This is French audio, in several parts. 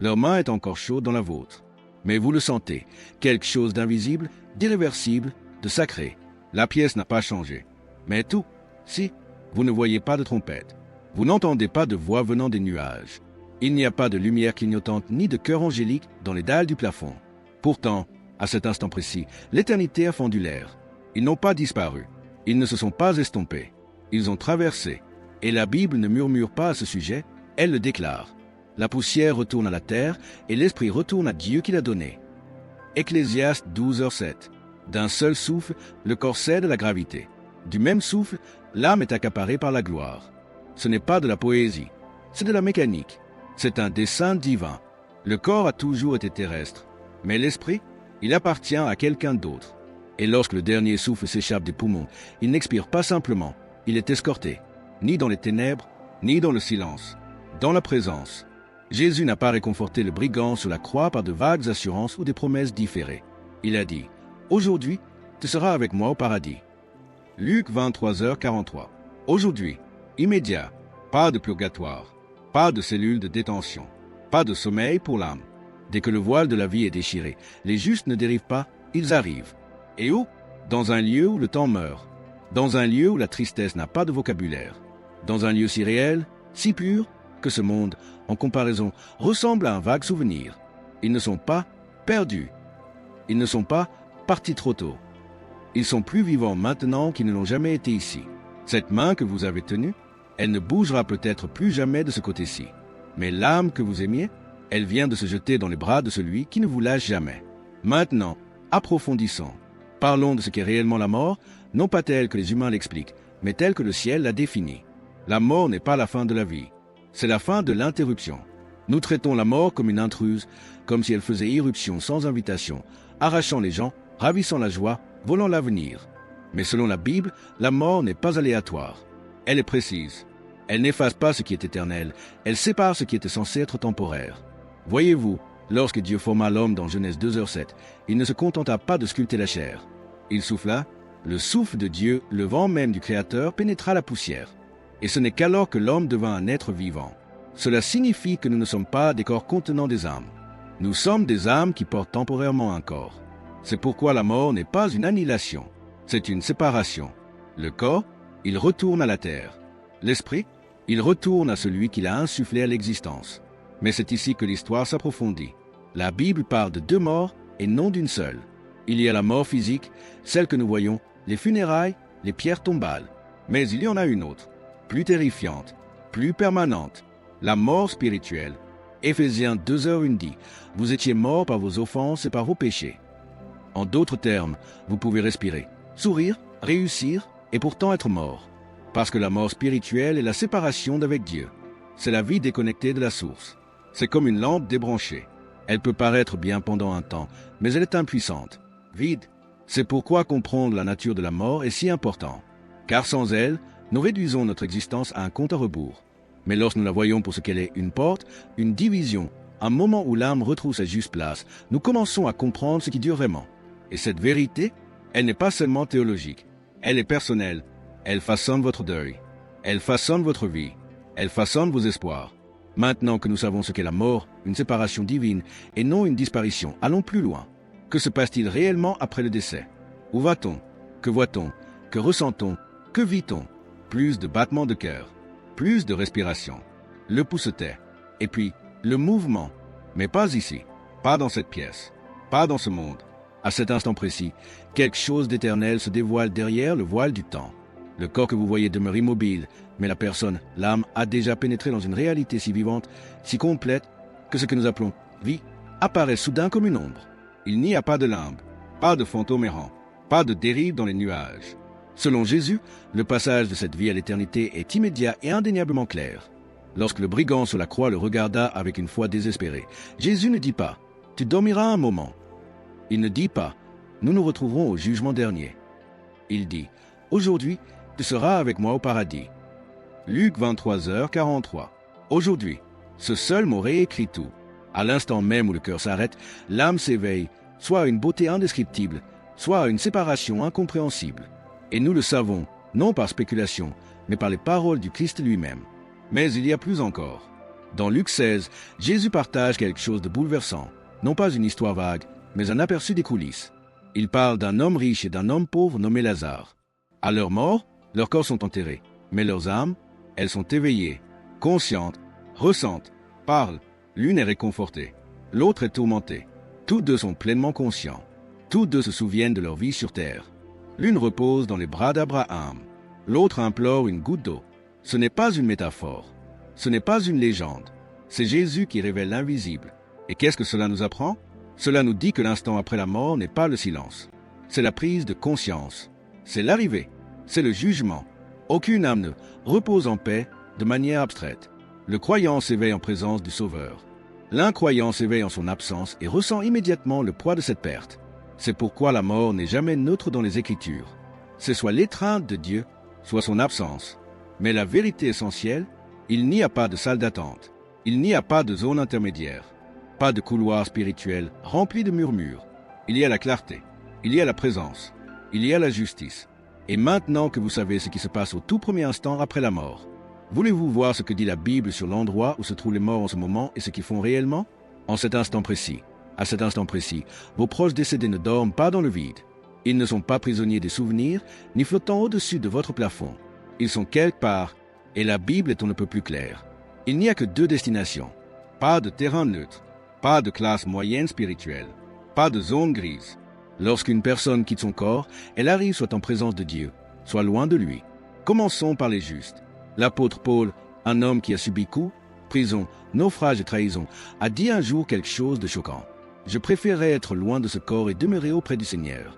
Leur main est encore chaude dans la vôtre. Mais vous le sentez, quelque chose d'invisible, d'irréversible, de sacré. La pièce n'a pas changé. Mais tout, si, vous ne voyez pas de trompette. Vous n'entendez pas de voix venant des nuages. Il n'y a pas de lumière clignotante ni de chœur angélique dans les dalles du plafond. Pourtant, à cet instant précis, l'éternité a fendu l'air. Ils n'ont pas disparu. Ils ne se sont pas estompés. Ils ont traversé. Et la Bible ne murmure pas à ce sujet, elle le déclare. La poussière retourne à la terre et l'esprit retourne à Dieu qui l'a donné. Ecclésiaste 12h7. D'un seul souffle, le corps cède à la gravité. Du même souffle, l'âme est accaparée par la gloire. Ce n'est pas de la poésie, c'est de la mécanique. C'est un dessein divin. Le corps a toujours été terrestre, mais l'esprit, il appartient à quelqu'un d'autre. Et lorsque le dernier souffle s'échappe des poumons, il n'expire pas simplement, il est escorté, ni dans les ténèbres, ni dans le silence, dans la présence. Jésus n'a pas réconforté le brigand sur la croix par de vagues assurances ou des promesses différées. Il a dit, « Aujourd'hui, tu seras avec moi au paradis. » Luc 23h43. Aujourd'hui, immédiat, pas de purgatoire, pas de cellule de détention, pas de sommeil pour l'âme. Dès que le voile de la vie est déchiré, les justes ne dérivent pas, ils arrivent. Et où? Dans un lieu où le temps meurt, dans un lieu où la tristesse n'a pas de vocabulaire, dans un lieu si réel, si pur, que ce monde, en comparaison, ressemble à un vague souvenir. Ils ne sont pas perdus. Ils ne sont pas partis trop tôt. Ils sont plus vivants maintenant qu'ils ne l'ont jamais été ici. Cette main que vous avez tenue, elle ne bougera peut-être plus jamais de ce côté-ci. Mais l'âme que vous aimiez, elle vient de se jeter dans les bras de celui qui ne vous lâche jamais. Maintenant, approfondissons. Parlons de ce qu'est réellement la mort, non pas tel que les humains l'expliquent, mais tel que le ciel l'a défini. La mort n'est pas la fin de la vie. C'est la fin de l'interruption. Nous traitons la mort comme une intruse, comme si elle faisait irruption sans invitation, arrachant les gens, ravissant la joie, volant l'avenir. Mais selon la Bible, la mort n'est pas aléatoire. Elle est précise. Elle n'efface pas ce qui est éternel. Elle sépare ce qui était censé être temporaire. Voyez-vous, lorsque Dieu forma l'homme dans Genèse 2h7, il ne se contenta pas de sculpter la chair. Il souffla, le souffle de Dieu, le vent même du Créateur, pénétra la poussière. Et ce n'est qu'alors que l'homme devint un être vivant. Cela signifie que nous ne sommes pas des corps contenant des âmes. Nous sommes des âmes qui portent temporairement un corps. C'est pourquoi la mort n'est pas une annihilation, c'est une séparation. Le corps, il retourne à la terre. L'esprit, il retourne à celui qui l'a insufflé à l'existence. Mais c'est ici que l'histoire s'approfondit. La Bible parle de deux morts et non d'une seule. Il y a la mort physique, celle que nous voyons, les funérailles, les pierres tombales. Mais il y en a une autre, plus terrifiante, plus permanente, la mort spirituelle. Éphésiens 2h1 dit, « Vous étiez morts par vos offenses et par vos péchés. » En d'autres termes, vous pouvez respirer, sourire, réussir et pourtant être mort. Parce que la mort spirituelle est la séparation d'avec Dieu. C'est la vie déconnectée de la source. C'est comme une lampe débranchée. Elle peut paraître bien pendant un temps, mais elle est impuissante, vide. C'est pourquoi comprendre la nature de la mort est si important. Car sans elle, nous réduisons notre existence à un compte à rebours. Mais lorsque nous la voyons pour ce qu'elle est, une porte, une division, un moment où l'âme retrouve sa juste place, nous commençons à comprendre ce qui dure vraiment. Et cette vérité, elle n'est pas seulement théologique, elle est personnelle. Elle façonne votre deuil, elle façonne votre vie, elle façonne vos espoirs. Maintenant que nous savons ce qu'est la mort, une séparation divine, et non une disparition, allons plus loin. Que se passe-t-il réellement après le décès? Où va-t-on? Que voit-on? Que ressent-on? Que vit-on? Plus de battements de cœur, plus de respiration. Le pouls se tait. Et puis, le mouvement. Mais pas ici, pas dans cette pièce, pas dans ce monde. À cet instant précis, quelque chose d'éternel se dévoile derrière le voile du temps. Le corps que vous voyez demeure immobile, mais la personne, l'âme, a déjà pénétré dans une réalité si vivante, si complète, que ce que nous appelons vie apparaît soudain comme une ombre. Il n'y a pas de limbe, pas de fantôme errant, pas de dérive dans les nuages. Selon Jésus, le passage de cette vie à l'éternité est immédiat et indéniablement clair. Lorsque le brigand sur la croix le regarda avec une foi désespérée, Jésus ne dit pas « Tu dormiras un moment ». Il ne dit pas « Nous nous retrouverons au jugement dernier ». Il dit « Aujourd'hui, tu seras avec moi au paradis ». Luc 23h43. Aujourd'hui, ce seul mot réécrit tout. À l'instant même où le cœur s'arrête, l'âme s'éveille, soit à une beauté indescriptible, soit à une séparation incompréhensible. Et nous le savons, non par spéculation, mais par les paroles du Christ lui-même. Mais il y a plus encore. Dans Luc 16, Jésus partage quelque chose de bouleversant, non pas une histoire vague, mais un aperçu des coulisses. Il parle d'un homme riche et d'un homme pauvre nommé Lazare. À leur mort, leurs corps sont enterrés, mais leurs âmes, elles sont éveillées, conscientes, ressentent, parlent. L'une est réconfortée, l'autre est tourmentée. Tous deux sont pleinement conscients. Tous deux se souviennent de leur vie sur terre. L'une repose dans les bras d'Abraham, l'autre implore une goutte d'eau. Ce n'est pas une métaphore, ce n'est pas une légende. C'est Jésus qui révèle l'invisible. Et qu'est-ce que cela nous apprend? Cela nous dit que l'instant après la mort n'est pas le silence. C'est la prise de conscience. C'est l'arrivée. C'est le jugement. Aucune âme ne repose en paix de manière abstraite. Le croyant s'éveille en présence du Sauveur. L'incroyant s'éveille en son absence et ressent immédiatement le poids de cette perte. C'est pourquoi la mort n'est jamais neutre dans les Écritures. C'est soit l'étreinte de Dieu, soit son absence. Mais la vérité essentielle, il n'y a pas de salle d'attente. Il n'y a pas de zone intermédiaire. Pas de couloir spirituel rempli de murmures. Il y a la clarté. Il y a la présence. Il y a la justice. Et maintenant que vous savez ce qui se passe au tout premier instant après la mort, voulez-vous voir ce que dit la Bible sur l'endroit où se trouvent les morts en ce moment et ce qu'ils font réellement? En cet instant précis, à cet instant précis, vos proches décédés ne dorment pas dans le vide. Ils ne sont pas prisonniers des souvenirs, ni flottant au-dessus de votre plafond. Ils sont quelque part, et la Bible est on ne peut plus claire. Il n'y a que deux destinations. Pas de terrain neutre, pas de classe moyenne spirituelle, pas de zone grise. Lorsqu'une personne quitte son corps, elle arrive soit en présence de Dieu, soit loin de lui. Commençons par les justes. L'apôtre Paul, un homme qui a subi coups, prison, naufrage et trahison, a dit un jour quelque chose de choquant. Je préférais être loin de ce corps et demeurer auprès du Seigneur.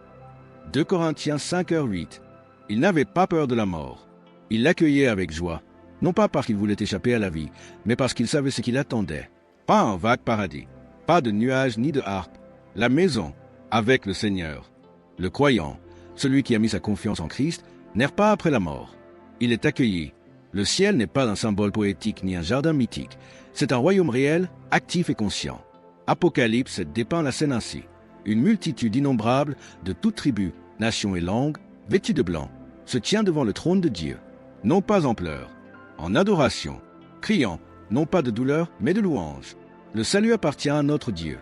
2 Corinthiens 5h8. Il n'avait pas peur de la mort. Il l'accueillait avec joie, non pas parce qu'il voulait échapper à la vie, mais parce qu'il savait ce qui l'attendait. Pas un vague paradis, pas de nuages ni de harpe. La maison, avec le Seigneur. Le croyant, celui qui a mis sa confiance en Christ, n'erre pas après la mort. Il est accueilli. Le ciel n'est pas un symbole poétique ni un jardin mythique. C'est un royaume réel, actif et conscient. Apocalypse dépeint la scène ainsi. Une multitude innombrable de toutes tribus, nations et langues, vêtues de blanc, se tient devant le trône de Dieu. Non pas en pleurs, en adoration, criant, non pas de douleur, mais de louange. Le salut appartient à notre Dieu.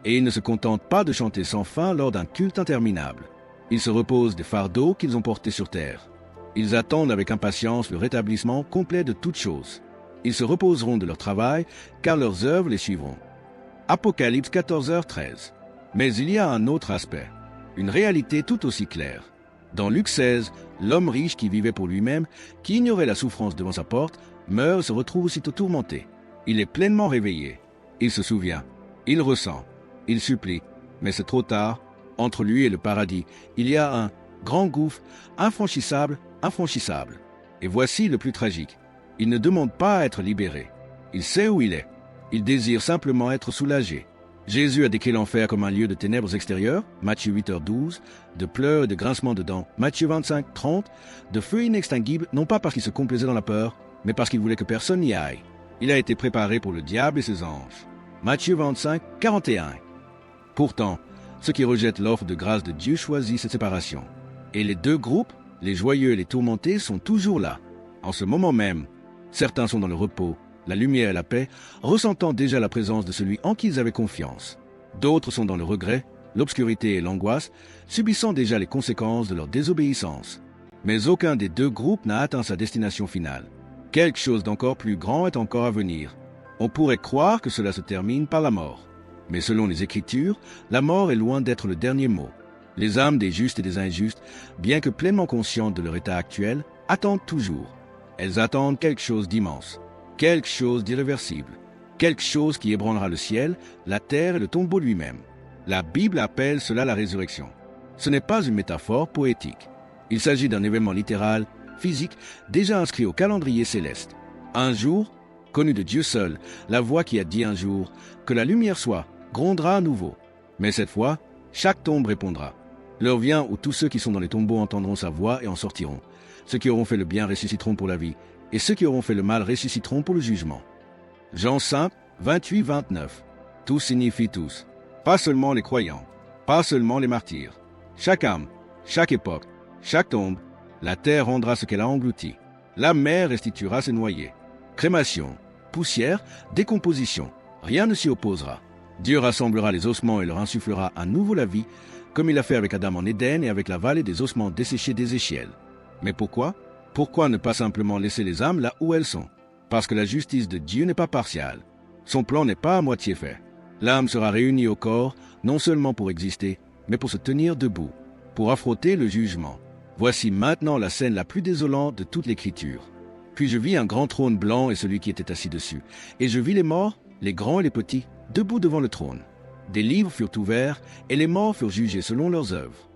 Et ils ne se contentent pas de chanter sans fin lors d'un culte interminable. Ils se reposent des fardeaux qu'ils ont portés sur terre. Ils attendent avec impatience le rétablissement complet de toutes choses. Ils se reposeront de leur travail, car leurs œuvres les suivront. Apocalypse 14h13. Mais il y a un autre aspect, une réalité tout aussi claire. Dans Luc 16, l'homme riche qui vivait pour lui-même, qui ignorait la souffrance devant sa porte, meurt et se retrouve aussitôt tourmenté. Il est pleinement réveillé. Il se souvient. Il ressent. Il supplie. Mais c'est trop tard. Entre lui et le paradis, il y a un grand gouffre, infranchissable, infranchissable. Et voici le plus tragique. Il ne demande pas à être libéré. Il sait où il est. Il désire simplement être soulagé. Jésus a décrit l'enfer comme un lieu de ténèbres extérieures, Matthieu 8h12, de pleurs et de grincements de dents, Matthieu 25h30, de feu inextinguible, non pas parce qu'il se complaisait dans la peur, mais parce qu'il voulait que personne n'y aille. Il a été préparé pour le diable et ses anges, Matthieu 25h41. Pourtant, ceux qui rejettent l'offre de grâce de Dieu choisissent cette séparation. Et les deux groupes, les joyeux et les tourmentés, sont toujours là. En ce moment même, certains sont dans le repos, la lumière et la paix, ressentant déjà la présence de celui en qui ils avaient confiance. D'autres sont dans le regret, l'obscurité et l'angoisse, subissant déjà les conséquences de leur désobéissance. Mais aucun des deux groupes n'a atteint sa destination finale. Quelque chose d'encore plus grand est encore à venir. On pourrait croire que cela se termine par la mort. Mais selon les Écritures, la mort est loin d'être le dernier mot. Les âmes des justes et des injustes, bien que pleinement conscientes de leur état actuel, attendent toujours. Elles attendent quelque chose d'immense. Quelque chose d'irréversible, quelque chose qui ébranlera le ciel, la terre et le tombeau lui-même. La Bible appelle cela la résurrection. Ce n'est pas une métaphore poétique. Il s'agit d'un événement littéral, physique, déjà inscrit au calendrier céleste. Un jour, connu de Dieu seul, la voix qui a dit un jour « que la lumière soit » grondera à nouveau. Mais cette fois, chaque tombe répondra. L'heure vient où tous ceux qui sont dans les tombeaux entendront sa voix et en sortiront. Ceux qui auront fait le bien ressusciteront pour la vie, et ceux qui auront fait le mal ressusciteront pour le jugement. Jean 5, 28-29. Tous signifie tous. Pas seulement les croyants, pas seulement les martyrs. Chaque âme, chaque époque, chaque tombe, la terre rendra ce qu'elle a englouti. La mer restituera ses noyés. Crémation, poussière, décomposition. Rien ne s'y opposera. Dieu rassemblera les ossements et leur insufflera à nouveau la vie, comme il a fait avec Adam en Éden et avec la vallée des ossements desséchés d'Ézéchiel. Mais pourquoi? Pourquoi ne pas simplement laisser les âmes là où elles sont? Parce que la justice de Dieu n'est pas partiale. Son plan n'est pas à moitié fait. L'âme sera réunie au corps, non seulement pour exister, mais pour se tenir debout, pour affronter le jugement. Voici maintenant la scène la plus désolante de toute l'Écriture. Puis je vis un grand trône blanc et celui qui était assis dessus. Et je vis les morts, les grands et les petits, debout devant le trône. Des livres furent ouverts, et les morts furent jugés selon leurs œuvres.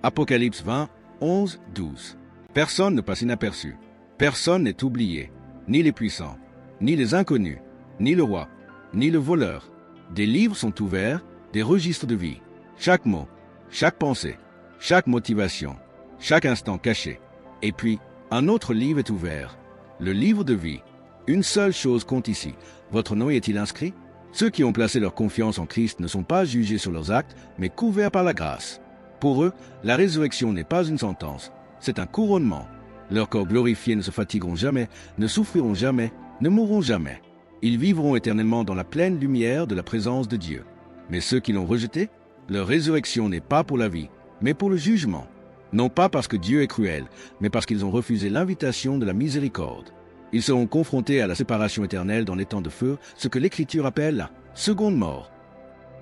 Apocalypse 20, 11, 12. Personne ne passe inaperçu. Personne n'est oublié. Ni les puissants, ni les inconnus, ni le roi, ni le voleur. Des livres sont ouverts, des registres de vie. Chaque mot, chaque pensée, chaque motivation, chaque instant caché. Et puis, un autre livre est ouvert, le livre de vie. Une seule chose compte ici. Votre nom y est-il inscrit? Ceux qui ont placé leur confiance en Christ ne sont pas jugés sur leurs actes, mais couverts par la grâce. Pour eux, la résurrection n'est pas une sentence, c'est un couronnement. Leurs corps glorifiés ne se fatigueront jamais, ne souffriront jamais, ne mourront jamais. Ils vivront éternellement dans la pleine lumière de la présence de Dieu. Mais ceux qui l'ont rejeté, leur résurrection n'est pas pour la vie, mais pour le jugement. Non pas parce que Dieu est cruel, mais parce qu'ils ont refusé l'invitation de la miséricorde. Ils seront confrontés à la séparation éternelle dans les temps de feu, ce que l'Écriture appelle la seconde mort.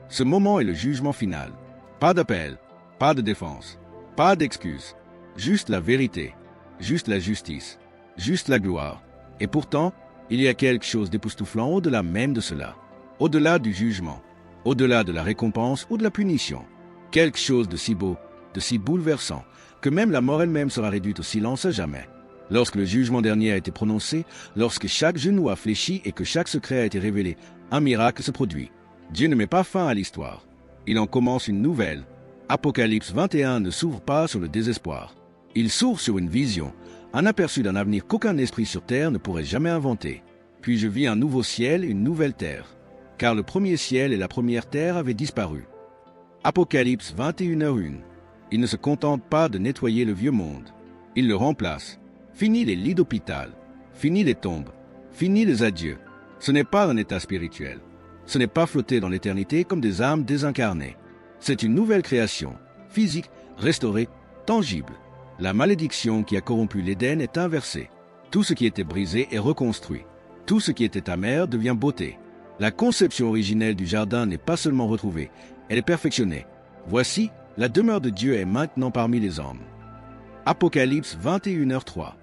Ce moment est le jugement final. Pas d'appel, pas de défense, pas d'excuse, juste la vérité, juste la justice, juste la gloire. Et pourtant, il y a quelque chose d'époustouflant au-delà même de cela, au-delà du jugement, au-delà de la récompense ou de la punition. Quelque chose de si beau, de si bouleversant, que même la mort elle-même sera réduite au silence à jamais. Lorsque le jugement dernier a été prononcé, lorsque chaque genou a fléchi et que chaque secret a été révélé, un miracle se produit. Dieu ne met pas fin à l'histoire. Il en commence une nouvelle. Apocalypse 21 ne s'ouvre pas sur le désespoir. Il s'ouvre sur une vision, un aperçu d'un avenir qu'aucun esprit sur terre ne pourrait jamais inventer. Puis je vis un nouveau ciel et une nouvelle terre, car le premier ciel et la première terre avaient disparu. Apocalypse 21h01. Il ne se contente pas de nettoyer le vieux monde. Il le remplace. Fini les lits d'hôpital, fini les tombes, fini les adieux. Ce n'est pas un état spirituel. Ce n'est pas flotter dans l'éternité comme des âmes désincarnées. C'est une nouvelle création, physique, restaurée, tangible. La malédiction qui a corrompu l'Éden est inversée. Tout ce qui était brisé est reconstruit. Tout ce qui était amer devient beauté. La conception originelle du jardin n'est pas seulement retrouvée, elle est perfectionnée. Voici, la demeure de Dieu est maintenant parmi les hommes. Apocalypse 21h03.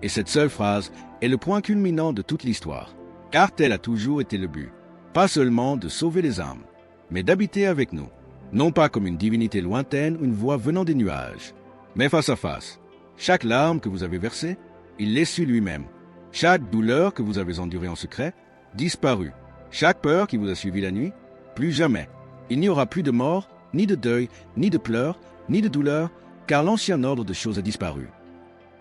Et cette seule phrase est le point culminant de toute l'histoire, car tel a toujours été le but, pas seulement de sauver les âmes, mais d'habiter avec nous, non pas comme une divinité lointaine ou une voix venant des nuages, mais face à face. Chaque larme que vous avez versée, il l'essuie lui-même. Chaque douleur que vous avez endurée en secret, disparue. Chaque peur qui vous a suivi la nuit, plus jamais. Il n'y aura plus de mort, ni de deuil, ni de pleurs, ni de douleur, car l'ancien ordre de choses a disparu.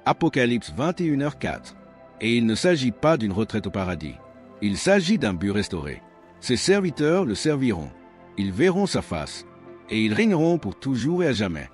Apocalypse 21h04. Et il ne s'agit pas d'une retraite au paradis. Il s'agit d'un but restauré. Ses serviteurs le serviront. Ils verront sa face. Et ils régneront pour toujours et à jamais.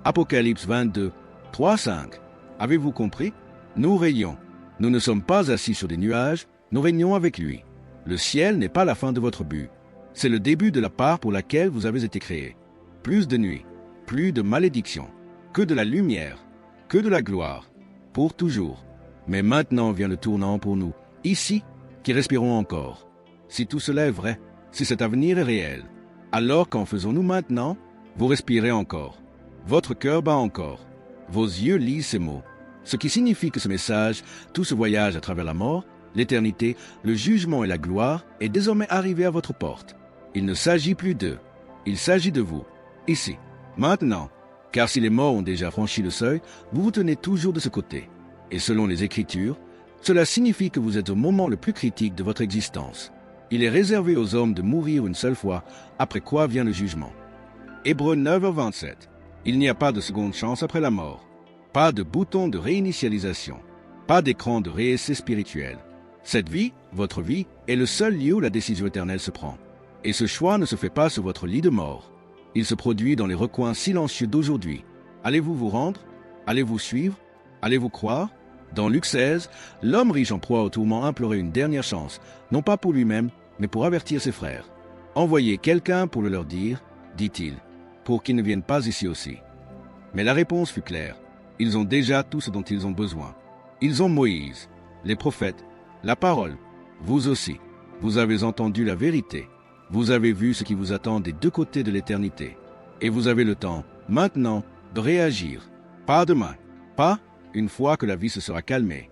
Apocalypse 22, 3-5. Avez-vous compris? Nous régnons. Nous ne sommes pas assis sur des nuages, nous régnons avec lui. Le ciel n'est pas la fin de votre but. C'est le début de la part pour laquelle vous avez été créés. Plus de nuit, plus de malédiction, que de la lumière, que de la gloire, pour toujours. Mais maintenant vient le tournant pour nous, ici, qui respirons encore. Si tout cela est vrai, si cet avenir est réel, alors qu'en faisons-nous maintenant? Vous respirez encore. Votre cœur bat encore. Vos yeux lisent ces mots. Ce qui signifie que ce message, tout ce voyage à travers la mort, l'éternité, le jugement et la gloire est désormais arrivé à votre porte. Il ne s'agit plus d'eux. Il s'agit de vous, ici, maintenant. Car si les morts ont déjà franchi le seuil, vous vous tenez toujours de ce côté. Et selon les Écritures, cela signifie que vous êtes au moment le plus critique de votre existence. Il est réservé aux hommes de mourir une seule fois, après quoi vient le jugement. Hébreux 9h27. Il n'y a pas de seconde chance après la mort. Pas de bouton de réinitialisation. Pas d'écran de réessai spirituel. Cette vie, votre vie, est le seul lieu où la décision éternelle se prend. Et ce choix ne se fait pas sur votre lit de mort. Il se produit dans les recoins silencieux d'aujourd'hui. Allez-vous vous rendre? Allez-vous suivre? Allez-vous croire? Dans Luc 16, l'homme riche en proie au tourment implorait une dernière chance, non pas pour lui-même, mais pour avertir ses frères. Envoyez quelqu'un pour le leur dire, dit-il, pour qu'ils ne viennent pas ici aussi. Mais la réponse fut claire. Ils ont déjà tout ce dont ils ont besoin. Ils ont Moïse, les prophètes, la parole. Vous aussi, vous avez entendu la vérité. Vous avez vu ce qui vous attend des deux côtés de l'éternité. Et vous avez le temps, maintenant, de réagir. Pas demain, pas une fois que la vie se sera calmée.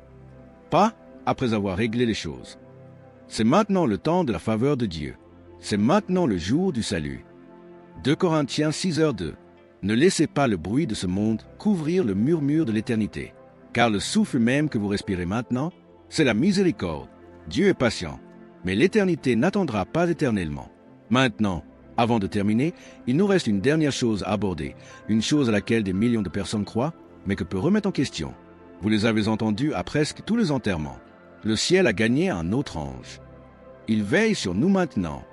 Pas après avoir réglé les choses. C'est maintenant le temps de la faveur de Dieu. C'est maintenant le jour du salut. 2 Corinthiens 6h2. Ne laissez pas le bruit de ce monde couvrir le murmure de l'éternité, car le souffle même que vous respirez maintenant, c'est la miséricorde. Dieu est patient, mais l'éternité n'attendra pas éternellement. Maintenant, avant de terminer, il nous reste une dernière chose à aborder, une chose à laquelle des millions de personnes croient, mais que peut remettre en question. Vous les avez entendus à presque tous les enterrements. Le ciel a gagné un autre ange. Il veille sur nous maintenant.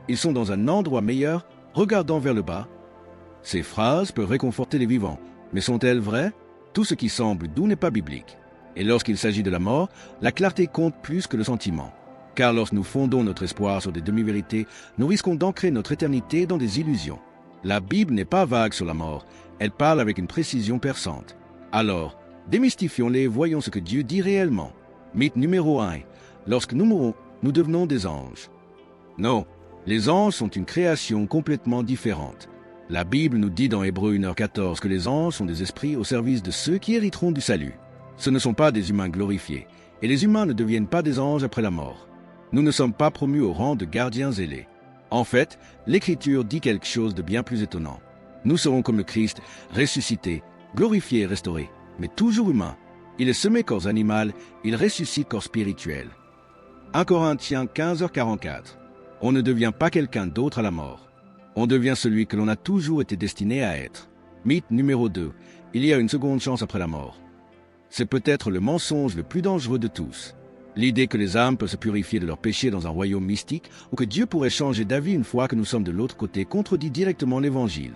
Ils sont dans un endroit meilleur, regardant vers le bas. Ces phrases peuvent réconforter les vivants, mais sont-elles vraies? Tout ce qui semble doux n'est pas biblique. Et lorsqu'il s'agit de la mort, la clarté compte plus que le sentiment. Car lorsque nous fondons notre espoir sur des demi-vérités, nous risquons d'ancrer notre éternité dans des illusions. La Bible n'est pas vague sur la mort, elle parle avec une précision perçante. Alors, démystifions-les et voyons ce que Dieu dit réellement. Mythe numéro 1. Lorsque nous mourons, nous devenons des anges. Non, les anges sont une création complètement différente. La Bible nous dit dans Hébreux 1h14 que les anges sont des esprits au service de ceux qui hériteront du salut. Ce ne sont pas des humains glorifiés, et les humains ne deviennent pas des anges après la mort. Nous ne sommes pas promus au rang de gardiens zélés. En fait, l'Écriture dit quelque chose de bien plus étonnant. Nous serons comme le Christ, ressuscités, glorifiés et restaurés, mais toujours humains. Il est semé corps animal, il ressuscite corps spirituel. 1 Corinthiens 15h44. On ne devient pas quelqu'un d'autre à la mort. On devient celui que l'on a toujours été destiné à être. Mythe numéro 2. Il y a une seconde chance après la mort. C'est peut-être le mensonge le plus dangereux de tous. L'idée que les âmes peuvent se purifier de leurs péchés dans un royaume mystique ou que Dieu pourrait changer d'avis une fois que nous sommes de l'autre côté contredit directement l'Évangile.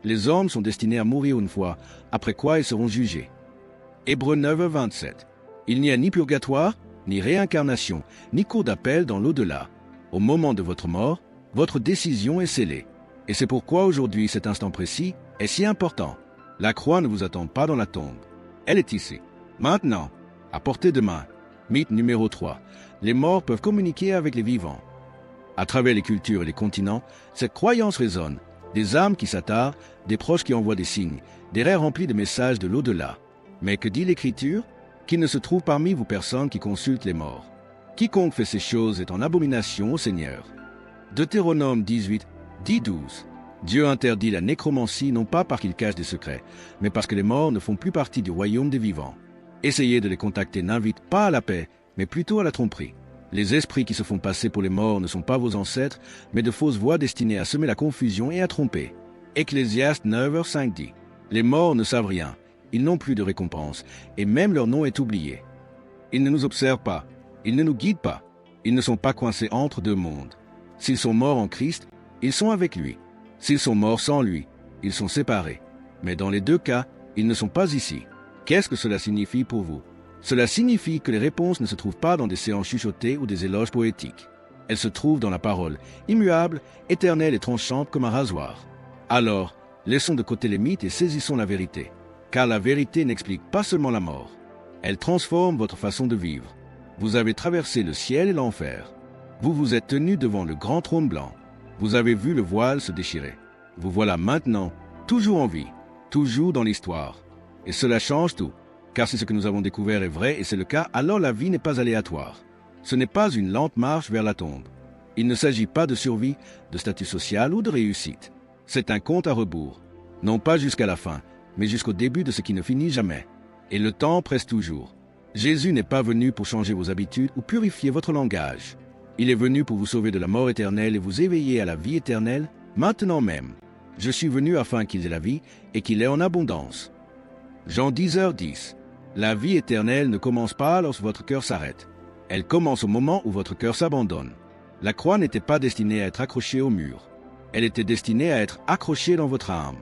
Les hommes sont destinés à mourir une fois, après quoi ils seront jugés. Hébreux 9h27. Il n'y a ni purgatoire, ni réincarnation, ni cour d'appel dans l'au-delà. Au moment de votre mort, votre décision est scellée. Et c'est pourquoi aujourd'hui cet instant précis est si important. La croix ne vous attend pas dans la tombe. Elle est ici, maintenant, à portée de main. Mythe numéro 3. Les morts peuvent communiquer avec les vivants. À travers les cultures et les continents, cette croyance résonne. Des âmes qui s'attardent, des proches qui envoient des signes, des rêves remplis de messages de l'au-delà. Mais que dit l'Écriture? Qu'il ne se trouve parmi vous personne qui consulte les morts. Quiconque fait ces choses est en abomination au Seigneur. Deutéronome 18, 10-12. Dieu interdit la nécromancie non pas parce qu'il cache des secrets, mais parce que les morts ne font plus partie du royaume des vivants. Essayer de les contacter n'invite pas à la paix, mais plutôt à la tromperie. Les esprits qui se font passer pour les morts ne sont pas vos ancêtres, mais de fausses voix destinées à semer la confusion et à tromper. Ecclésiaste 9h5 dit « Les morts ne savent rien, ils n'ont plus de récompense, et même leur nom est oublié. Ils ne nous observent pas, ils ne nous guident pas, ils ne sont pas coincés entre deux mondes. S'ils sont morts en Christ, ils sont avec lui. S'ils sont morts sans lui, ils sont séparés. Mais dans les deux cas, ils ne sont pas ici. Qu'est-ce que cela signifie pour vous? Cela signifie que les réponses ne se trouvent pas dans des séances chuchotées ou des éloges poétiques. Elles se trouvent dans la parole, immuable, éternelle et tranchante comme un rasoir. Alors, laissons de côté les mythes et saisissons la vérité. Car la vérité n'explique pas seulement la mort. Elle transforme votre façon de vivre. Vous avez traversé le ciel et l'enfer. Vous vous êtes tenu devant le grand trône blanc. Vous avez vu le voile se déchirer. Vous voilà maintenant, toujours en vie, toujours dans l'histoire. Et cela change tout, car si ce que nous avons découvert est vrai et c'est le cas, alors la vie n'est pas aléatoire. Ce n'est pas une lente marche vers la tombe. Il ne s'agit pas de survie, de statut social ou de réussite. C'est un compte à rebours, non pas jusqu'à la fin, mais jusqu'au début de ce qui ne finit jamais. Et le temps presse toujours. Jésus n'est pas venu pour changer vos habitudes ou purifier votre langage. Il est venu pour vous sauver de la mort éternelle et vous éveiller à la vie éternelle, maintenant même. Je suis venu afin qu'il ait la vie et qu'il ait en abondance. Jean 10h10. La vie éternelle ne commence pas lorsque votre cœur s'arrête. Elle commence au moment où votre cœur s'abandonne. La croix n'était pas destinée à être accrochée au mur. Elle était destinée à être accrochée dans votre âme.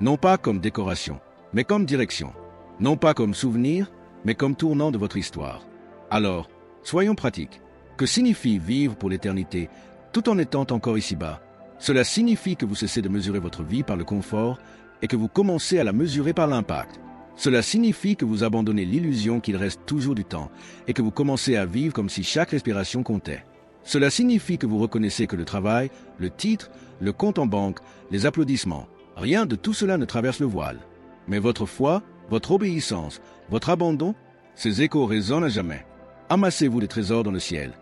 Non pas comme décoration, mais comme direction. Non pas comme souvenir, mais comme tournant de votre histoire. Alors, soyons pratiques. Que signifie vivre pour l'éternité tout en étant encore ici-bas? Cela signifie que vous cessez de mesurer votre vie par le confort et que vous commencez à la mesurer par l'impact. Cela signifie que vous abandonnez l'illusion qu'il reste toujours du temps et que vous commencez à vivre comme si chaque respiration comptait. Cela signifie que vous reconnaissez que le travail, le titre, le compte en banque, les applaudissements, rien de tout cela ne traverse le voile. Mais votre foi, votre obéissance, votre abandon, ces échos résonnent à jamais. Amassez-vous des trésors dans le ciel,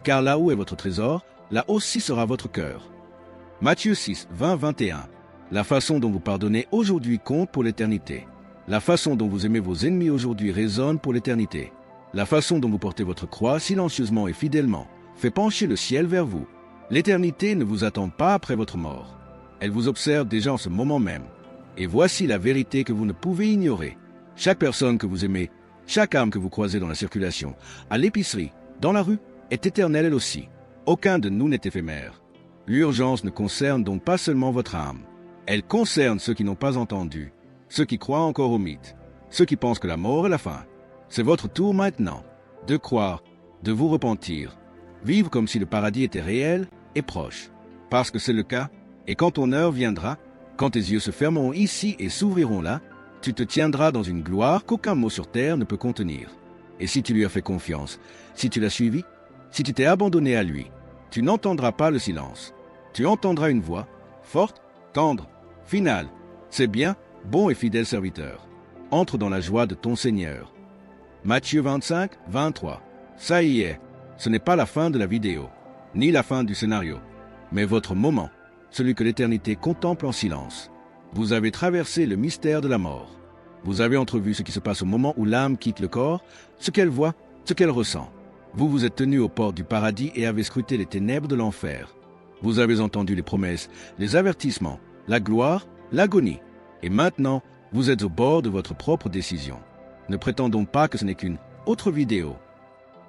car là où est votre trésor, là aussi sera votre cœur. Matthieu 6, 20-21. La façon dont vous pardonnez aujourd'hui compte pour l'éternité. La façon dont vous aimez vos ennemis aujourd'hui résonne pour l'éternité. La façon dont vous portez votre croix silencieusement et fidèlement fait pencher le ciel vers vous. L'éternité ne vous attend pas après votre mort. Elle vous observe déjà en ce moment même. Et voici la vérité que vous ne pouvez ignorer. Chaque personne que vous aimez, chaque âme que vous croisez dans la circulation, à l'épicerie, dans la rue, est éternelle elle aussi. Aucun de nous n'est éphémère. L'urgence ne concerne donc pas seulement votre âme. Elle concerne ceux qui n'ont pas entendu, ceux qui croient encore au mythe, ceux qui pensent que la mort est la fin. C'est votre tour maintenant de croire, de vous repentir, vivre comme si le paradis était réel et proche. Parce que c'est le cas, et quand ton heure viendra, quand tes yeux se fermeront ici et s'ouvriront là, tu te tiendras dans une gloire qu'aucun mot sur terre ne peut contenir. Et si tu lui as fait confiance, si tu l'as suivi, si tu t'es abandonné à lui, tu n'entendras pas le silence. Tu entendras une voix, forte, tendre, finale. C'est bien, bon et fidèle serviteur. Entre dans la joie de ton Seigneur. Matthieu 25, 23. Ça y est, ce n'est pas la fin de la vidéo, ni la fin du scénario, mais votre moment, celui que l'éternité contemple en silence. Vous avez traversé le mystère de la mort. Vous avez entrevu ce qui se passe au moment où l'âme quitte le corps, ce qu'elle voit, ce qu'elle ressent. Vous vous êtes tenu aux portes du paradis et avez scruté les ténèbres de l'enfer. Vous avez entendu les promesses, les avertissements, la gloire, l'agonie. Et maintenant, vous êtes au bord de votre propre décision. Ne prétendons pas que ce n'est qu'une autre vidéo.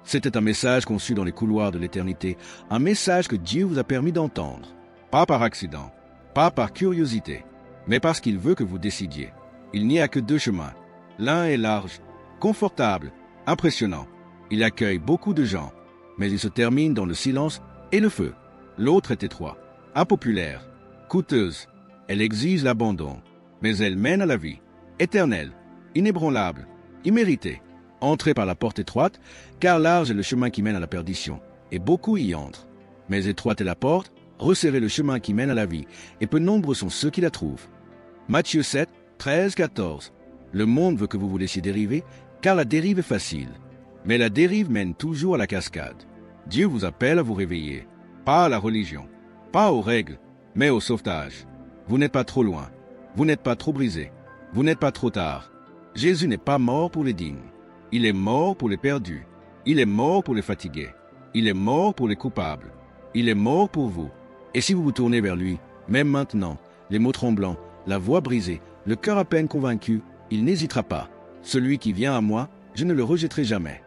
C'était un message conçu dans les couloirs de l'éternité, un message que Dieu vous a permis d'entendre. Pas par accident, pas par curiosité, mais parce qu'il veut que vous décidiez. Il n'y a que deux chemins. L'un est large, confortable, impressionnant. Il accueille beaucoup de gens, mais il se termine dans le silence et le feu. L'autre est étroit, impopulaire, coûteuse. Elle exige l'abandon, mais elle mène à la vie, éternelle, inébranlable, imméritée. Entrez par la porte étroite, car large est le chemin qui mène à la perdition, et beaucoup y entrent. Mais étroite est la porte, resserrez le chemin qui mène à la vie, et peu nombreux sont ceux qui la trouvent. Matthieu 7, 13, 14. Le monde veut que vous vous laissiez dériver, car la dérive est facile. Mais la dérive mène toujours à la cascade. Dieu vous appelle à vous réveiller. Pas à la religion, pas aux règles, mais au sauvetage. Vous n'êtes pas trop loin. Vous n'êtes pas trop brisé. Vous n'êtes pas trop tard. Jésus n'est pas mort pour les dignes. Il est mort pour les perdus. Il est mort pour les fatigués. Il est mort pour les coupables. Il est mort pour vous. Et si vous vous tournez vers lui, même maintenant, les mots tremblants, la voix brisée, le cœur à peine convaincu, il n'hésitera pas. Celui qui vient à moi, je ne le rejetterai jamais.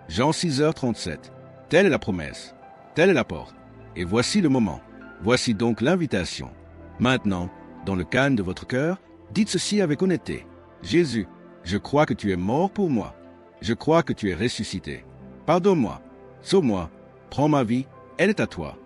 Jean 6h37. Telle est la promesse. Telle est la porte. Et voici le moment. Voici donc l'invitation. Maintenant, dans le calme de votre cœur, dites ceci avec honnêteté. Jésus, je crois que tu es mort pour moi. Je crois que tu es ressuscité. Pardonne-moi. Sauve-moi. Prends ma vie. Elle est à toi.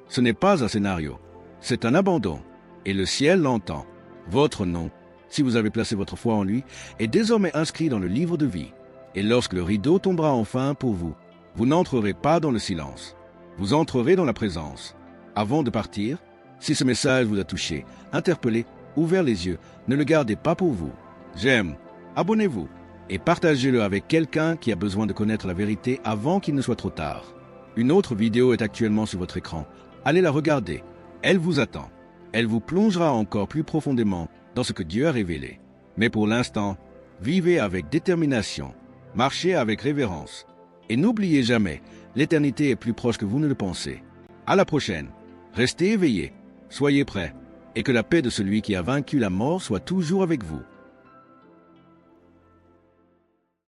Ce n'est pas un scénario. C'est un abandon. Et le ciel l'entend. Votre nom, si vous avez placé votre foi en lui, est désormais inscrit dans le livre de vie. Et lorsque le rideau tombera enfin pour vous, vous n'entrerez pas dans le silence. Vous entrerez dans la présence. Avant de partir, si ce message vous a touché, interpellé, ouvert les yeux, ne le gardez pas pour vous. J'aime, abonnez-vous et partagez-le avec quelqu'un qui a besoin de connaître la vérité avant qu'il ne soit trop tard. Une autre vidéo est actuellement sur votre écran. Allez la regarder. Elle vous attend. Elle vous plongera encore plus profondément dans ce que Dieu a révélé. Mais pour l'instant, vivez avec détermination, marchez avec révérence. Et n'oubliez jamais, l'éternité est plus proche que vous ne le pensez. À la prochaine. Restez éveillés, soyez prêts, et que la paix de celui qui a vaincu la mort soit toujours avec vous.